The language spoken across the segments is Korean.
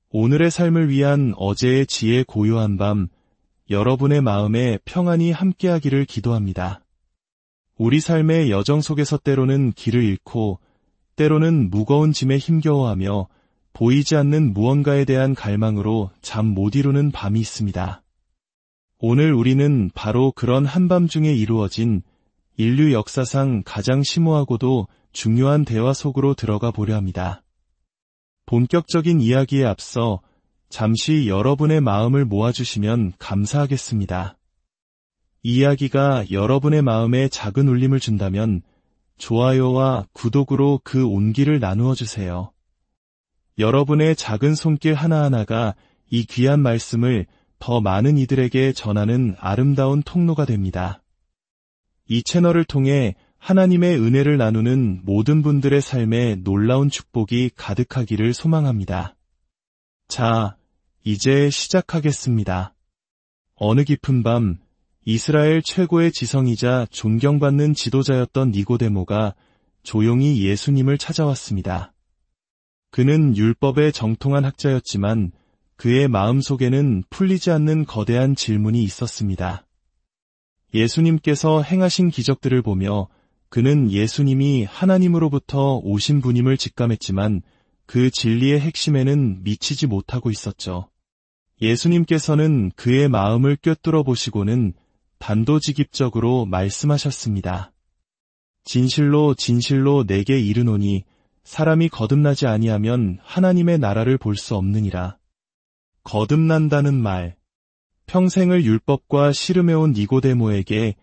오늘의 삶을 위한 어제의 지혜 고요한 밤, 여러분의 마음에 평안이 함께하기를 기도합니다. 우리 삶의 여정 속에서 때로는 길을 잃고, 때로는 무거운 짐에 힘겨워하며 보이지 않는 무언가에 대한 갈망으로 잠 못 이루는 밤이 있습니다. 오늘 우리는 바로 그런 한밤중에 이루어진 인류 역사상 가장 심오하고도 중요한 대화 속으로 들어가 보려 합니다. 본격적인 이야기에 앞서 잠시 여러분의 마음을 모아주시면 감사하겠습니다. 이야기가 여러분의 마음에 작은 울림을 준다면 좋아요와 구독으로 그 온기를 나누어 주세요. 여러분의 작은 손길 하나하나가 이 귀한 말씀을 더 많은 이들에게 전하는 아름다운 통로가 됩니다. 이 채널을 통해 하나님의 은혜를 나누는 모든 분들의 삶에 놀라운 축복이 가득하기를 소망합니다. 자, 이제 시작하겠습니다. 어느 깊은 밤, 이스라엘 최고의 지성이자 존경받는 지도자였던 니고데모가 조용히 예수님을 찾아왔습니다. 그는 율법의 정통한 학자였지만 그의 마음속에는 풀리지 않는 거대한 질문이 있었습니다. 예수님께서 행하신 기적들을 보며 그는 예수님이 하나님으로부터 오신 분임을 직감했지만 그 진리의 핵심에는 미치지 못하고 있었죠. 예수님께서는 그의 마음을 꿰뚫어 보시고는 단도직입적으로 말씀하셨습니다. 진실로 진실로 내게 이르노니 사람이 거듭나지 아니하면 하나님의 나라를 볼 수 없느니라. 거듭난다는 말. 평생을 율법과 씨름해온 니고데모에게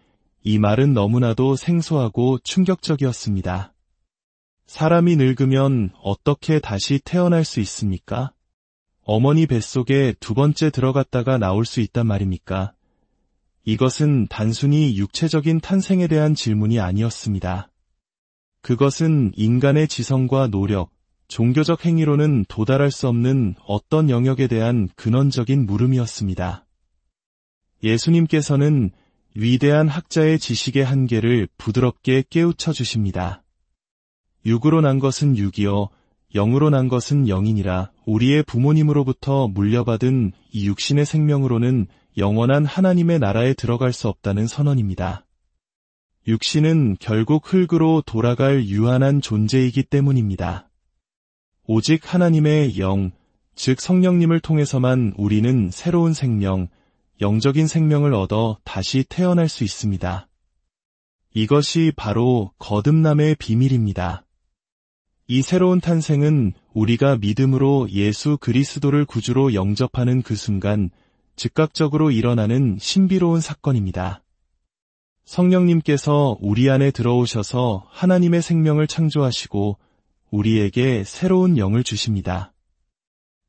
이 말은 너무나도 생소하고 충격적이었습니다. 사람이 늙으면 어떻게 다시 태어날 수 있습니까? 어머니 뱃속에 두 번째 들어갔다가 나올 수 있단 말입니까? 이것은 단순히 육체적인 탄생에 대한 질문이 아니었습니다. 그것은 인간의 지성과 노력, 종교적 행위로는 도달할 수 없는 어떤 영역에 대한 근원적인 물음이었습니다. 예수님께서는 위대한 학자의 지식의 한계를 부드럽게 깨우쳐 주십니다. 육으로 난 것은 육이요, 영으로 난 것은 영이니라. 우리의 부모님으로부터 물려받은 이 육신의 생명으로는 영원한 하나님의 나라에 들어갈 수 없다는 선언입니다. 육신은 결국 흙으로 돌아갈 유한한 존재이기 때문입니다. 오직 하나님의 영, 즉 성령님을 통해서만 우리는 새로운 생명, 영적인 생명을 얻어 다시 태어날 수 있습니다. 이것이 바로 거듭남의 비밀입니다. 이 새로운 탄생은 우리가 믿음으로 예수 그리스도를 구주로 영접하는 그 순간 즉각적으로 일어나는 신비로운 사건입니다. 성령님께서 우리 안에 들어오셔서 하나님의 생명을 창조하시고 우리에게 새로운 영을 주십니다.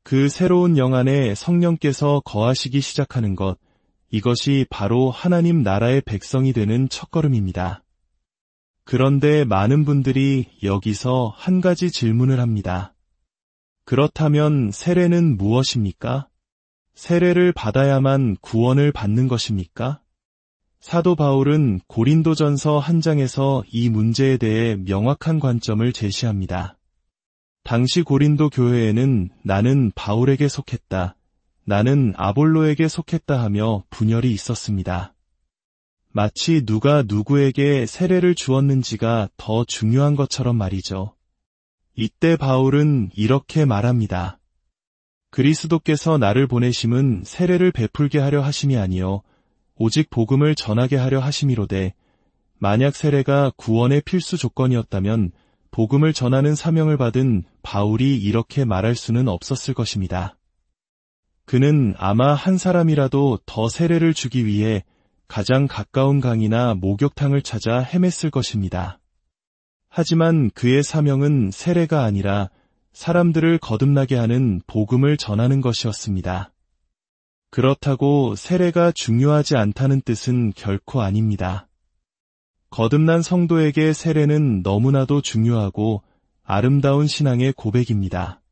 그 새로운 영 안에 성령께서 거하시기 시작하는 것, 이것이 바로 하나님 나라의 백성이 되는 첫걸음입니다. 그런데 많은 분들이 여기서 한 가지 질문을 합니다. 그렇다면 세례는 무엇입니까? 세례를 받아야만 구원을 받는 것입니까? 사도 바울은 고린도전서 1장에서 이 문제에 대해 명확한 관점을 제시합니다. 당시 고린도 교회에는 나는 바울에게 속했다, 나는 아볼로에게 속했다 하며 분열이 있었습니다. 마치 누가 누구에게 세례를 주었는지가 더 중요한 것처럼 말이죠. 이때 바울은 이렇게 말합니다. 그리스도께서 나를 보내심은 세례를 베풀게 하려 하심이 아니요 오직 복음을 전하게 하려 하심이로되 만약 세례가 구원의 필수 조건이었다면 복음을 전하는 사명을 받은 바울이 이렇게 말할 수는 없었을 것입니다. 그는 아마 한 사람이라도 더 세례를 주기 위해 가장 가까운 강이나 목욕탕을 찾아 헤맸을 것입니다. 하지만 그의 사명은 세례가 아니라 사람들을 거듭나게 하는 복음을 전하는 것이었습니다. 그렇다고 세례가 중요하지 않다는 뜻은 결코 아닙니다. 거듭난 성도에게 세례는 너무나도 중요하고 아름다운 신앙의 고백입니다.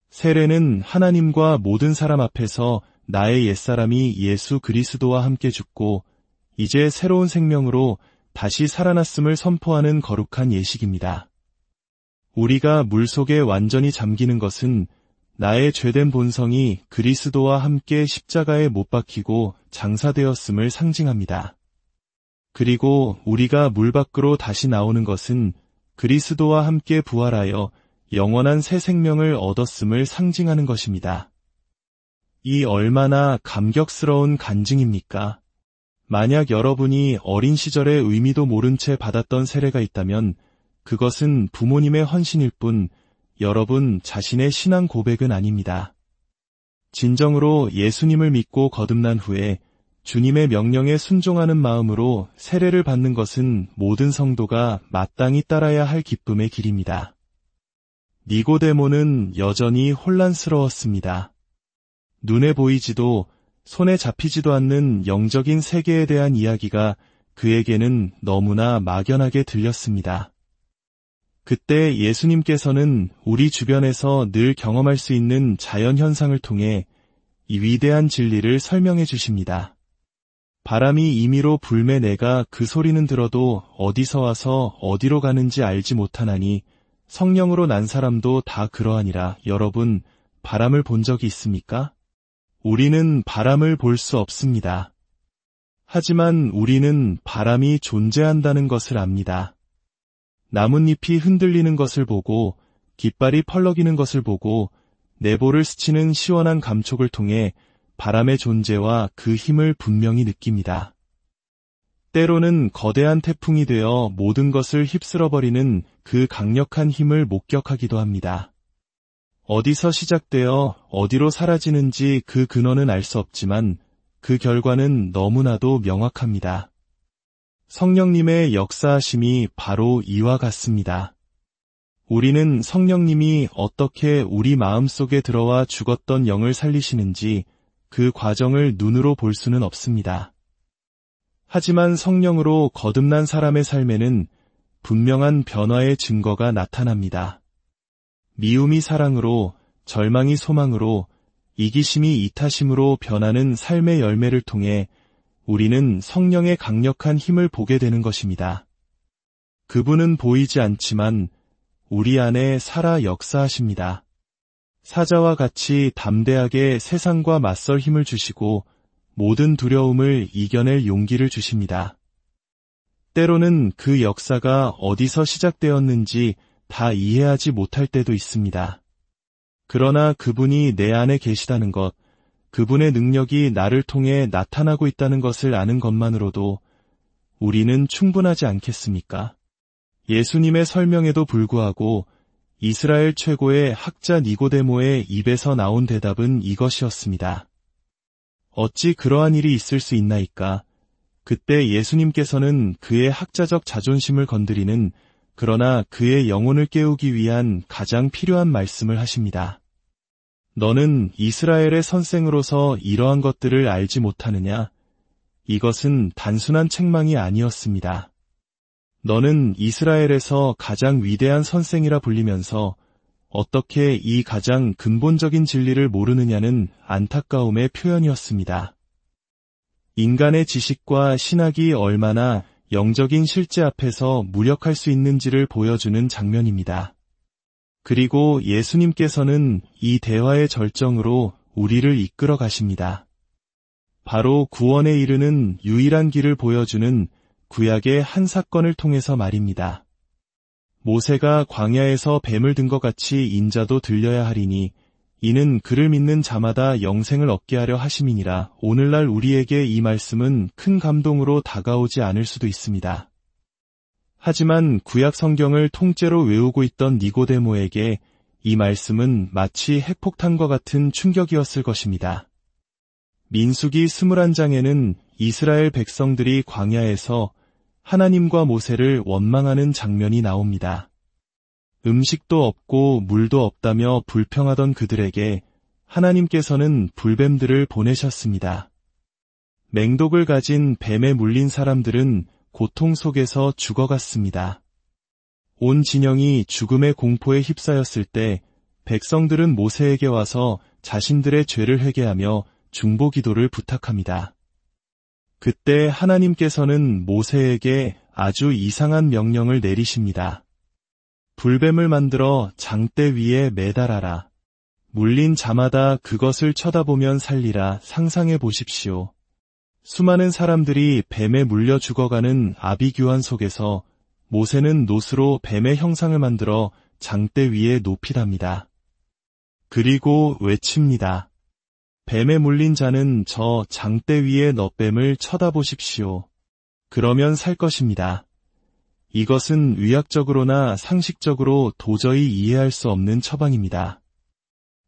세례는 하나님과 모든 사람 앞에서 나의 옛사람이 예수 그리스도와 함께 죽고 이제 새로운 생명으로 다시 살아났음을 선포하는 거룩한 예식입니다. 우리가 물속에 완전히 잠기는 것은 나의 죄된 본성이 그리스도와 함께 십자가에 못 박히고 장사되었음을 상징합니다. 그리고 우리가 물 밖으로 다시 나오는 것은 그리스도와 함께 부활하여 영원한 새 생명을 얻었음을 상징하는 것입니다. 이 얼마나 감격스러운 간증입니까? 만약 여러분이 어린 시절의 의미도 모른 채 받았던 세례가 있다면 그것은 부모님의 헌신일 뿐 여러분 자신의 신앙 고백은 아닙니다. 진정으로 예수님을 믿고 거듭난 후에 주님의 명령에 순종하는 마음으로 세례를 받는 것은 모든 성도가 마땅히 따라야 할 기쁨의 길입니다. 니고데모는 여전히 혼란스러웠습니다. 눈에 보이지도 손에 잡히지도 않는 영적인 세계에 대한 이야기가 그에게는 너무나 막연하게 들렸습니다. 그때 예수님께서는 우리 주변에서 늘 경험할 수 있는 자연현상을 통해 이 위대한 진리를 설명해 주십니다. 바람이 임의로 불매 내가 그 소리는 들어도 어디서 와서 어디로 가는지 알지 못하나니 성령으로 난 사람도 다 그러하니라. 여러분, 바람을 본 적이 있습니까? 우리는 바람을 볼 수 없습니다. 하지만 우리는 바람이 존재한다는 것을 압니다. 나뭇잎이 흔들리는 것을 보고 깃발이 펄럭이는 것을 보고 내볼을 스치는 시원한 감촉을 통해 바람의 존재와 그 힘을 분명히 느낍니다. 때로는 거대한 태풍이 되어 모든 것을 휩쓸어버리는 그 강력한 힘을 목격하기도 합니다. 어디서 시작되어 어디로 사라지는지 그 근원은 알 수 없지만 그 결과는 너무나도 명확합니다. 성령님의 역사하심이 바로 이와 같습니다. 우리는 성령님이 어떻게 우리 마음속에 들어와 죽었던 영을 살리시는지 그 과정을 눈으로 볼 수는 없습니다. 하지만 성령으로 거듭난 사람의 삶에는 분명한 변화의 증거가 나타납니다. 미움이 사랑으로, 절망이 소망으로, 이기심이 이타심으로 변하는 삶의 열매를 통해 우리는 성령의 강력한 힘을 보게 되는 것입니다. 그분은 보이지 않지만 우리 안에 살아 역사하십니다. 사자와 같이 담대하게 세상과 맞설 힘을 주시고 모든 두려움을 이겨낼 용기를 주십니다. 때로는 그 역사가 어디서 시작되었는지 다 이해하지 못할 때도 있습니다. 그러나 그분이 내 안에 계시다는 것, 그분의 능력이 나를 통해 나타나고 있다는 것을 아는 것만으로도 우리는 충분하지 않겠습니까? 예수님의 설명에도 불구하고 이스라엘 최고의 학자 니고데모의 입에서 나온 대답은 이것이었습니다. 어찌 그러한 일이 있을 수 있나이까? 그때 예수님께서는 그의 학자적 자존심을 건드리는 그러나 그의 영혼을 깨우기 위한 가장 필요한 말씀을 하십니다. 너는 이스라엘의 선생으로서 이러한 것들을 알지 못하느냐? 이것은 단순한 책망이 아니었습니다. 너는 이스라엘에서 가장 위대한 선생이라 불리면서 어떻게 이 가장 근본적인 진리를 모르느냐는 안타까움의 표현이었습니다. 인간의 지식과 신학이 얼마나 영적인 실제 앞에서 무력할 수 있는지를 보여주는 장면입니다. 그리고 예수님께서는 이 대화의 절정으로 우리를 이끌어 가십니다. 바로 구원에 이르는 유일한 길을 보여주는 구약의 한 사건을 통해서 말입니다. 모세가 광야에서 뱀을 든 것 같이 인자도 들려야 하리니 이는 그를 믿는 자마다 영생을 얻게 하려 하심이니라. 오늘날 우리에게 이 말씀은 큰 감동으로 다가오지 않을 수도 있습니다. 하지만 구약 성경을 통째로 외우고 있던 니고데모에게 이 말씀은 마치 핵폭탄과 같은 충격이었을 것입니다. 민수기 21장에는 이스라엘 백성들이 광야에서 하나님과 모세를 원망하는 장면이 나옵니다. 음식도 없고 물도 없다며 불평하던 그들에게 하나님께서는 불뱀들을 보내셨습니다. 맹독을 가진 뱀에 물린 사람들은 고통 속에서 죽어갔습니다. 온 진영이 죽음의 공포에 휩싸였을 때 백성들은 모세에게 와서 자신들의 죄를 회개하며 중보기도를 부탁합니다. 그때 하나님께서는 모세에게 아주 이상한 명령을 내리십니다. 불뱀을 만들어 장대 위에 매달아라. 물린 자마다 그것을 쳐다보면 살리라 상상해 보십시오. 수많은 사람들이 뱀에 물려 죽어가는 아비규환 속에서 모세는 놋으로 뱀의 형상을 만들어 장대 위에 높이답니다. 그리고 외칩니다. 뱀에 물린 자는 저 장대 위의 넛뱀을 쳐다보십시오. 그러면 살 것입니다. 이것은 의학적으로나 상식적으로 도저히 이해할 수 없는 처방입니다.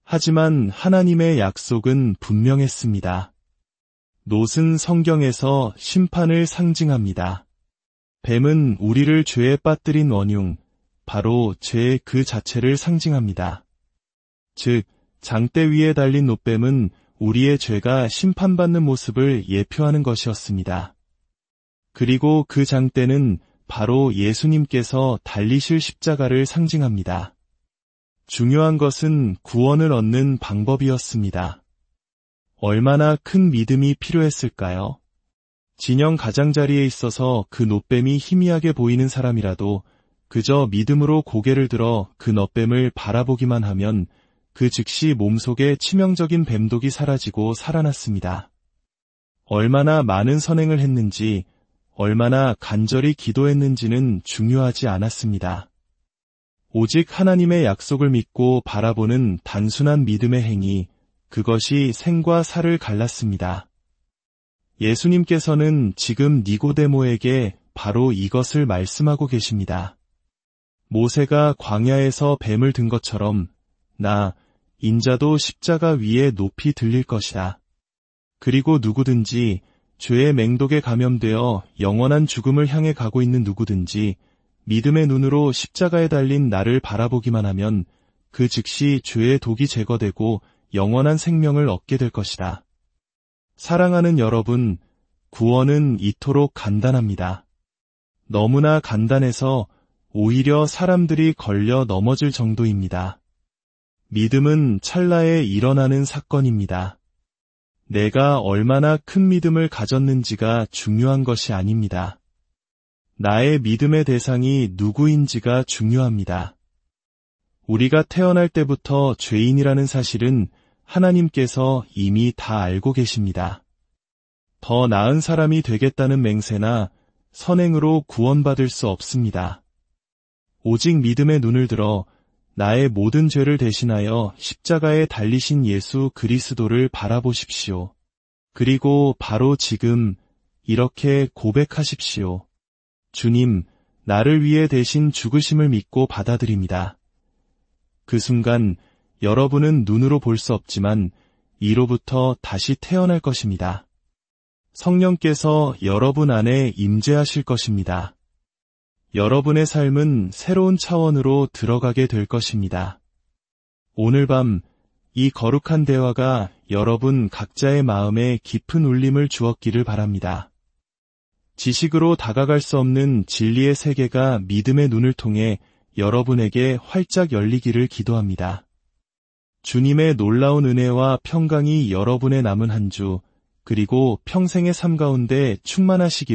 하지만 하나님의 약속은 분명했습니다. 놋은 성경에서 심판을 상징합니다. 뱀은 우리를 죄에 빠뜨린 원흉, 바로 죄 그 자체를 상징합니다. 즉, 장대 위에 달린 놋뱀은 우리의 죄가 심판받는 모습을 예표하는 것이었습니다. 그리고 그 장대는 바로 예수님께서 달리실 십자가를 상징합니다. 중요한 것은 구원을 얻는 방법이었습니다. 얼마나 큰 믿음이 필요했을까요? 진영 가장자리에 있어서 그 놋뱀이 희미하게 보이는 사람이라도 그저 믿음으로 고개를 들어 그 넛뱀을 바라보기만 하면 그 즉시 몸속에 치명적인 뱀독이 사라지고 살아났습니다. 얼마나 많은 선행을 했는지, 얼마나 간절히 기도했는지는 중요하지 않았습니다. 오직 하나님의 약속을 믿고 바라보는 단순한 믿음의 행위, 그것이 생과 사를 갈랐습니다. 예수님께서는 지금 니고데모에게 바로 이것을 말씀하고 계십니다. 모세가 광야에서 뱀을 든 것처럼 나 인자도 십자가 위에 높이 들릴 것이다. 그리고 누구든지 죄의 맹독에 감염되어 영원한 죽음을 향해 가고 있는 누구든지 믿음의 눈으로 십자가에 달린 나를 바라보기만 하면 그 즉시 죄의 독이 제거되고 영원한 생명을 얻게 될 것이다. 사랑하는 여러분, 구원은 이토록 간단합니다. 너무나 간단해서 오히려 사람들이 걸려 넘어질 정도입니다. 믿음은 찰나에 일어나는 사건입니다. 내가 얼마나 큰 믿음을 가졌는지가 중요한 것이 아닙니다. 나의 믿음의 대상이 누구인지가 중요합니다. 우리가 태어날 때부터 죄인이라는 사실은 하나님께서 이미 다 알고 계십니다. 더 나은 사람이 되겠다는 맹세나 선행으로 구원받을 수 없습니다. 오직 믿음의 눈을 들어 나의 모든 죄를 대신하여 십자가에 달리신 예수 그리스도를 바라보십시오. 그리고 바로 지금 이렇게 고백하십시오. 주님, 나를 위해 대신 죽으심을 믿고 받아들입니다. 그 순간 여러분은 눈으로 볼 수 없지만 이로부터 다시 태어날 것입니다. 성령께서 여러분 안에 임재하실 것입니다. 여러분의 삶은 새로운 차원으로 들어가게 될 것입니다. 오늘 밤 이 거룩한 대화가 여러분 각자의 마음에 깊은 울림을 주었기를 바랍니다. 지식으로 다가갈 수 없는 진리의 세계가 믿음의 눈을 통해 여러분에게 활짝 열리기를 기도합니다. 주님의 놀라운 은혜와 평강이 여러분의 남은 한 주, 그리고 평생의 삶 가운데 충만하시기를